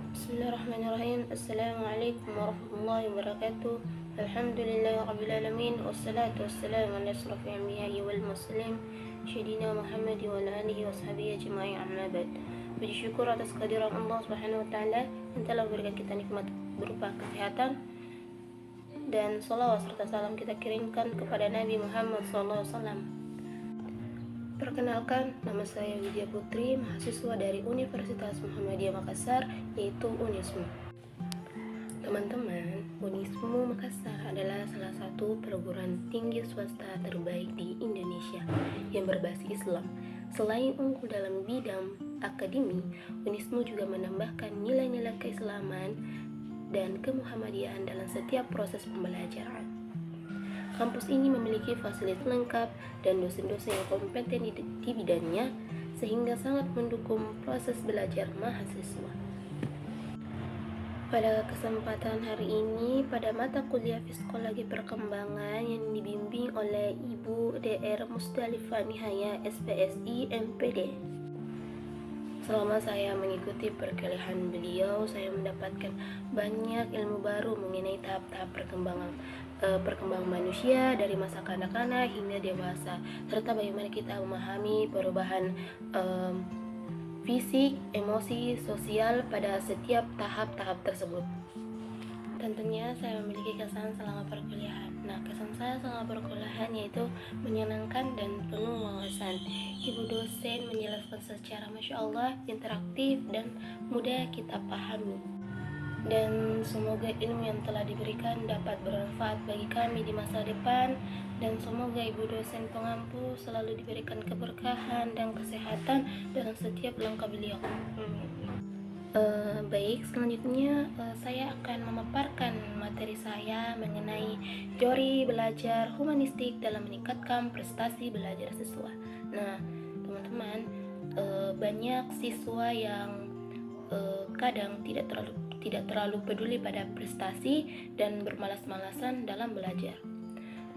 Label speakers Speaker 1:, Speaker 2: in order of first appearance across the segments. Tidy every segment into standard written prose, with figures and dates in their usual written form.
Speaker 1: Bismillahirrahmanirrahim. Assalamualaikum warahmatullahi wabarakatuh. Alhamdulillahirrabbilalamin. Wassalatu wassalamu ala asrafil anbiya'i wal muslim Sayyidina Muhammad wa ala alihi wa sahbihi ajma'in, amma ba'd. Puji syukur atas kehadiran Allah Subhanahu wa taala yang telah memberikan kita nikmat berupa kesehatan, dan salawat serta salam kita kirimkan kepada Nabi Muhammad SAW. Perkenalkan, nama saya Widya Putri, mahasiswa dari Universitas Muhammadiyah Makassar, yaitu UNISMU. Teman-teman, UNISMU Makassar adalah salah satu perguruan tinggi swasta terbaik di Indonesia yang berbasis Islam. Selain unggul dalam bidang akademi, UNISMU juga menambahkan nilai-nilai keislaman dan kemuhammadiyahan dalam setiap proses pembelajaran. Kampus ini memiliki fasilitas lengkap dan dosen-dosen yang kompeten di bidangnya, sehingga sangat mendukung proses belajar mahasiswa. Pada kesempatan hari ini, pada mata kuliah Psikologi Perkembangan yang dibimbing oleh Ibu Dr. Musdalifah Nihaya, SPSI, MPD. Selama saya mengikuti perkuliahan beliau, saya mendapatkan banyak ilmu baru mengenai tahap-tahap perkembangan manusia dari masa kanak-kanak hingga dewasa, serta bagaimana kita memahami perubahan fisik, emosi, sosial pada setiap tahap-tahap tersebut. Tentunya saya memiliki kesan selama perkuliahan. Nah, kesan saya selama perkuliahan yaitu menyenangkan dan penuh wawasan. Ibu dosen menjelaskan secara Masya Allah, interaktif dan mudah kita pahami. Dan semoga ilmu yang telah diberikan dapat bermanfaat bagi kami di masa depan, dan semoga ibu dosen pengampu selalu diberikan keberkahan dan kesehatan dalam setiap langkah beliau. Baik, selanjutnya saya akan memaparkan materi saya mengenai teori belajar humanistik dalam meningkatkan prestasi belajar siswa. Nah, teman-teman, banyak siswa yang kadang tidak terlalu peduli pada prestasi dan bermalas-malasan dalam belajar.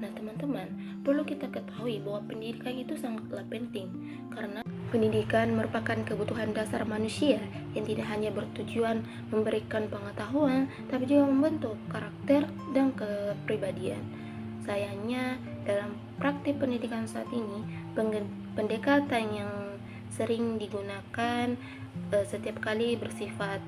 Speaker 1: Nah, teman-teman, perlu kita ketahui bahwa pendidikan itu sangatlah penting, karena pendidikan merupakan kebutuhan dasar manusia yang tidak hanya bertujuan memberikan pengetahuan, tapi juga membentuk karakter dan kepribadian. Sayangnya, dalam praktik pendidikan saat ini, pendekatan yang sering digunakan setiap kali bersifat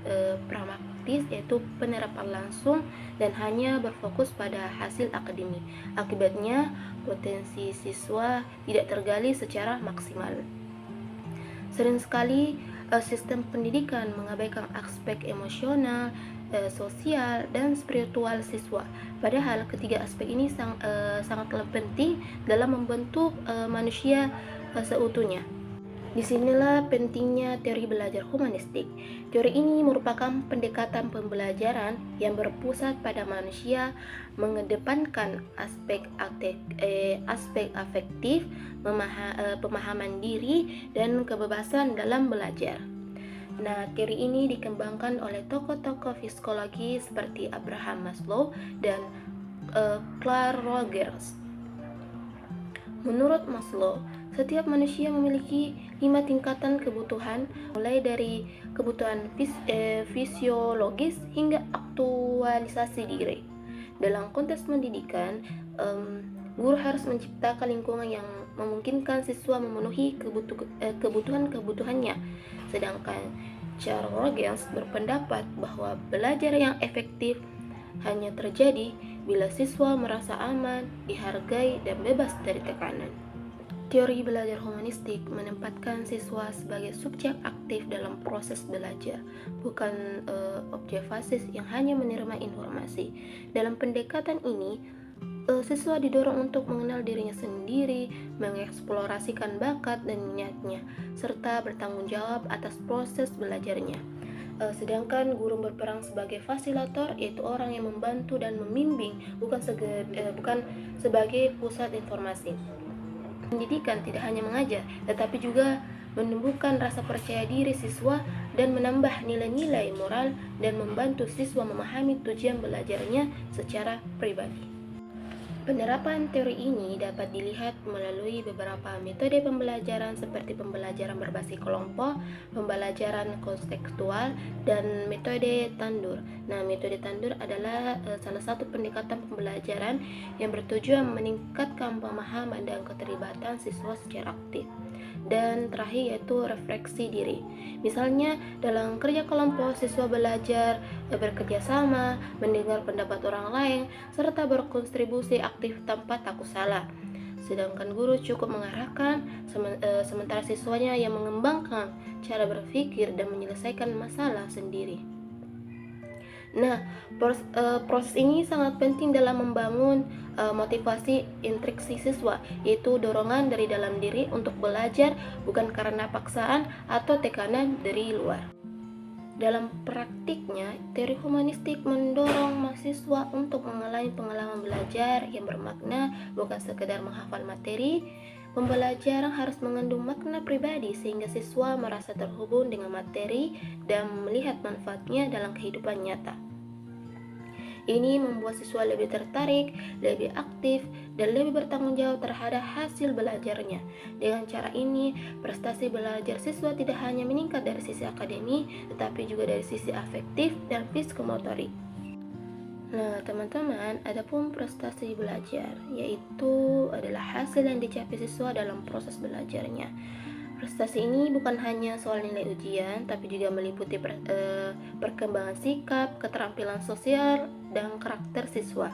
Speaker 1: pragmatis, yaitu penerapan langsung dan hanya berfokus pada hasil akademik. Akibatnya, potensi siswa tidak tergali secara maksimal. Sering sekali sistem pendidikan mengabaikan aspek emosional, sosial, dan spiritual siswa. Padahal ketiga aspek ini sangatlah penting dalam membentuk manusia seutuhnya. Disinilah pentingnya teori belajar humanistik. Teori ini merupakan pendekatan pembelajaran yang berpusat pada manusia, mengedepankan aspek afektif, pemahaman diri, dan kebebasan dalam belajar. Nah, teori ini dikembangkan oleh tokoh-tokoh psikologi seperti Abraham Maslow dan Carl Rogers. Menurut Maslow, setiap manusia memiliki 5 tingkatan kebutuhan, mulai dari kebutuhan fisiologis hingga aktualisasi diri. Dalam konteks pendidikan, guru harus menciptakan lingkungan yang memungkinkan siswa memenuhi kebutuhan-kebutuhannya. Sedangkan Carl Rogers berpendapat bahwa belajar yang efektif hanya terjadi bila siswa merasa aman, dihargai, dan bebas dari tekanan. Teori belajar humanistik menempatkan siswa sebagai subjek aktif dalam proses belajar, bukan objek pasif yang hanya menerima informasi. Dalam pendekatan ini, siswa didorong untuk mengenal dirinya sendiri, mengeksplorasikan bakat dan minatnya, serta bertanggung jawab atas proses belajarnya. Sedangkan guru berperan sebagai fasilitator, yaitu orang yang membantu dan membimbing, bukan sebagai pusat informasi. Pendidikan tidak hanya mengajar, tetapi juga menumbuhkan rasa percaya diri siswa dan menambah nilai-nilai moral dan membantu siswa memahami tujuan belajarnya secara pribadi. Penerapan teori ini dapat dilihat melalui beberapa metode pembelajaran seperti pembelajaran berbasis kelompok, pembelajaran kontekstual, dan metode tandur. Nah, metode tandur adalah salah satu pendekatan pembelajaran yang bertujuan meningkatkan pemahaman dan keterlibatan siswa secara aktif. Dan terakhir yaitu refleksi diri. Misalnya dalam kerja kelompok, siswa belajar bekerja sama, mendengar pendapat orang lain, serta berkontribusi aktif tanpa takut salah. Sedangkan guru cukup mengarahkan, sementara siswanya yang mengembangkan cara berpikir dan menyelesaikan masalah sendiri. Nah, proses ini sangat penting dalam membangun motivasi intrinsik siswa, yaitu dorongan dari dalam diri untuk belajar bukan karena paksaan atau tekanan dari luar. Dalam praktiknya, teori humanistik mendorong mahasiswa untuk mengalami pengalaman belajar yang bermakna, bukan sekedar menghafal materi. Pembelajaran harus mengandung makna pribadi sehingga siswa merasa terhubung dengan materi dan melihat manfaatnya dalam kehidupan nyata. Ini membuat siswa lebih tertarik, lebih aktif, dan lebih bertanggung jawab terhadap hasil belajarnya. Dengan cara ini, prestasi belajar siswa tidak hanya meningkat dari sisi akademik, tetapi juga dari sisi afektif dan psikomotorik. Nah, teman-teman, adapun prestasi belajar, yaitu adalah hasil yang dicapai siswa dalam proses belajarnya. Prestasi ini bukan hanya soal nilai ujian, tapi juga meliputi perkembangan sikap, keterampilan sosial, dan karakter siswa.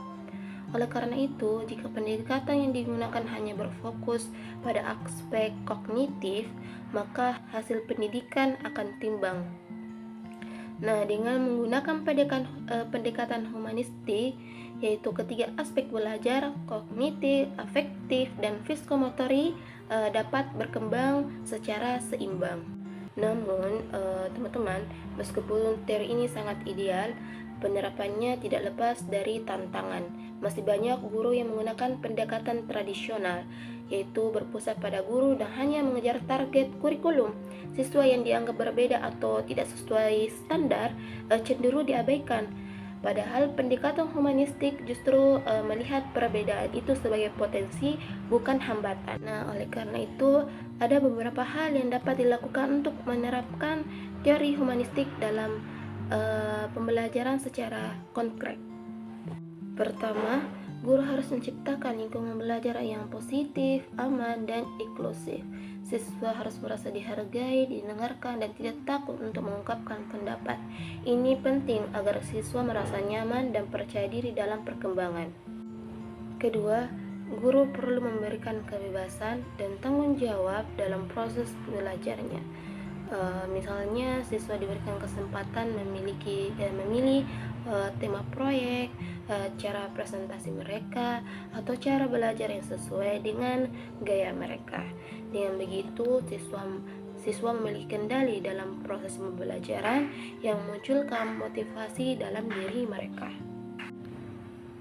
Speaker 1: Oleh karena itu, jika pendekatan yang digunakan hanya berfokus pada aspek kognitif, maka hasil pendidikan akan timbang. Nah, dengan menggunakan pendekatan humanistik, yaitu ketiga aspek belajar, kognitif, afektif, dan psikomotorik, dapat berkembang secara seimbang. Namun, teman-teman, meskipun teori ini sangat ideal, penerapannya tidak lepas dari tantangan. Masih banyak guru yang menggunakan pendekatan tradisional, yaitu berpusat pada guru dan hanya mengejar target kurikulum. Siswa yang dianggap berbeda atau tidak sesuai standar cenderung diabaikan. Padahal pendekatan humanistik justru melihat perbedaan itu sebagai potensi, bukan hambatan. Nah, oleh karena itu, ada beberapa hal yang dapat dilakukan untuk menerapkan teori humanistik dalam pembelajaran secara konkret. Pertama, guru harus menciptakan lingkungan belajar yang positif, aman, dan inklusif. Siswa harus merasa dihargai, didengarkan, dan tidak takut untuk mengungkapkan pendapat. Ini penting agar siswa merasa nyaman dan percaya diri dalam perkembangan. Kedua, guru perlu memberikan kebebasan dan tanggung jawab dalam proses belajarnya. Misalnya, siswa diberikan kesempatan memilih tema proyek, cara presentasi mereka, atau cara belajar yang sesuai dengan gaya mereka. Dengan begitu, siswa memiliki kendali dalam proses pembelajaran yang memunculkan motivasi dalam diri mereka.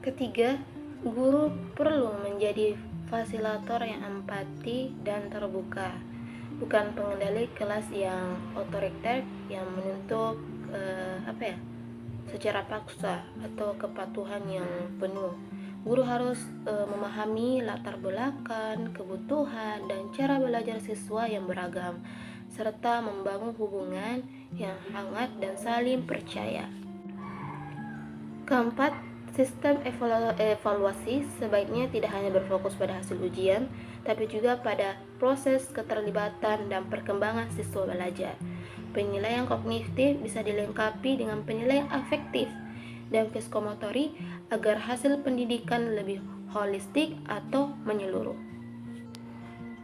Speaker 1: Ketiga, guru perlu menjadi fasilitator yang empati dan terbuka, bukan pengendali kelas yang otoriter yang menuntut secara paksa atau kepatuhan yang penuh. Guru harus memahami latar belakang, kebutuhan, dan cara belajar siswa yang beragam, serta membangun hubungan yang hangat dan saling percaya. Keempat, sistem evaluasi sebaiknya tidak hanya berfokus pada hasil ujian, tapi juga pada proses keterlibatan dan perkembangan siswa belajar. Penilaian kognitif bisa dilengkapi dengan penilaian afektif dan psikomotorik agar hasil pendidikan lebih holistik atau menyeluruh.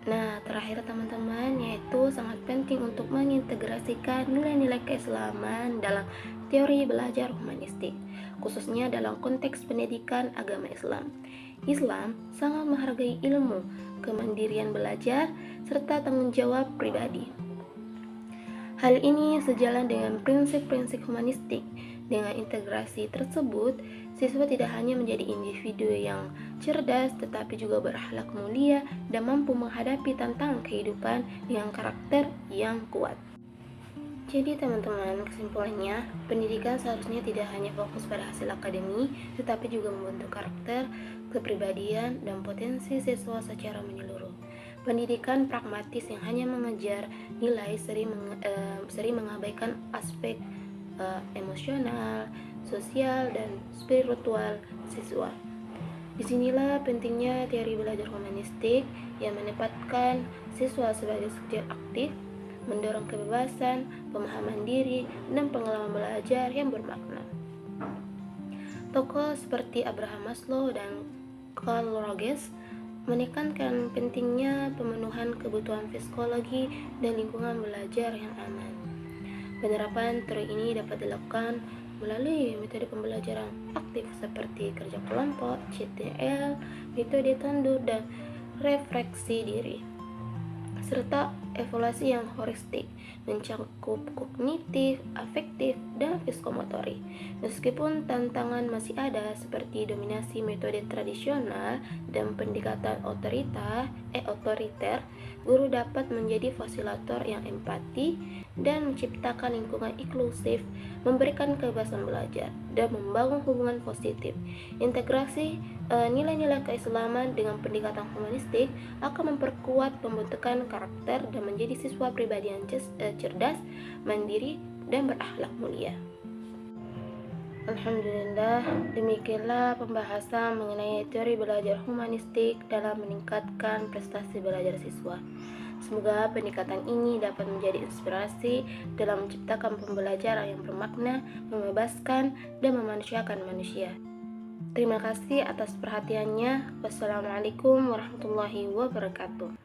Speaker 1: Nah, terakhir teman-teman, yaitu sangat penting untuk mengintegrasikan nilai-nilai keislaman dalam teori belajar humanistik, khususnya dalam konteks pendidikan agama Islam. Islam sangat menghargai ilmu, kemandirian belajar, serta tanggung jawab pribadi. Hal ini sejalan dengan prinsip-prinsip humanistik. Dengan integrasi tersebut, siswa tidak hanya menjadi individu yang cerdas, tetapi juga berakhlak mulia dan mampu menghadapi tantangan kehidupan dengan karakter yang kuat. Jadi teman-teman, kesimpulannya, pendidikan seharusnya tidak hanya fokus pada hasil akademi, tetapi juga membentuk karakter, kepribadian, dan potensi siswa secara menyeluruh. Pendidikan pragmatis yang hanya mengejar nilai sering mengabaikan aspek emosional, sosial, dan spiritual siswa. Disinilah pentingnya teori belajar humanistik yang menempatkan siswa sebagai subjek aktif, mendorong kebebasan, pemahaman diri, dan pengalaman belajar yang bermakna. Tokoh seperti Abraham Maslow dan Carl Rogers menekankan pentingnya pemenuhan kebutuhan psikologi dan lingkungan belajar yang aman. Penerapan teori ini dapat dilakukan melalui metode pembelajaran aktif seperti kerja kelompok, CTL, metode tandur, dan refleksi diri, serta evaluasi yang holistik mencakup kognitif, afektif, dan psikomotorik. Meskipun tantangan masih ada seperti dominasi metode tradisional dan pendekatan otoriter, guru dapat menjadi fasilitator yang empati dan menciptakan lingkungan inklusif, memberikan kebebasan belajar, dan membangun hubungan positif. Integrasi nilai-nilai keislaman dengan pendekatan humanistik akan memperkuat pembentukan karakter dan menjadi siswa pribadi yang cerdas, mandiri, dan berakhlak mulia. Alhamdulillah, demikianlah pembahasan mengenai teori belajar humanistik dalam meningkatkan prestasi belajar siswa. Semoga pendekatan ini dapat menjadi inspirasi dalam menciptakan pembelajaran yang bermakna, membebaskan, dan memanusiakan manusia. Terima kasih atas perhatiannya. Wassalamualaikum warahmatullahi wabarakatuh.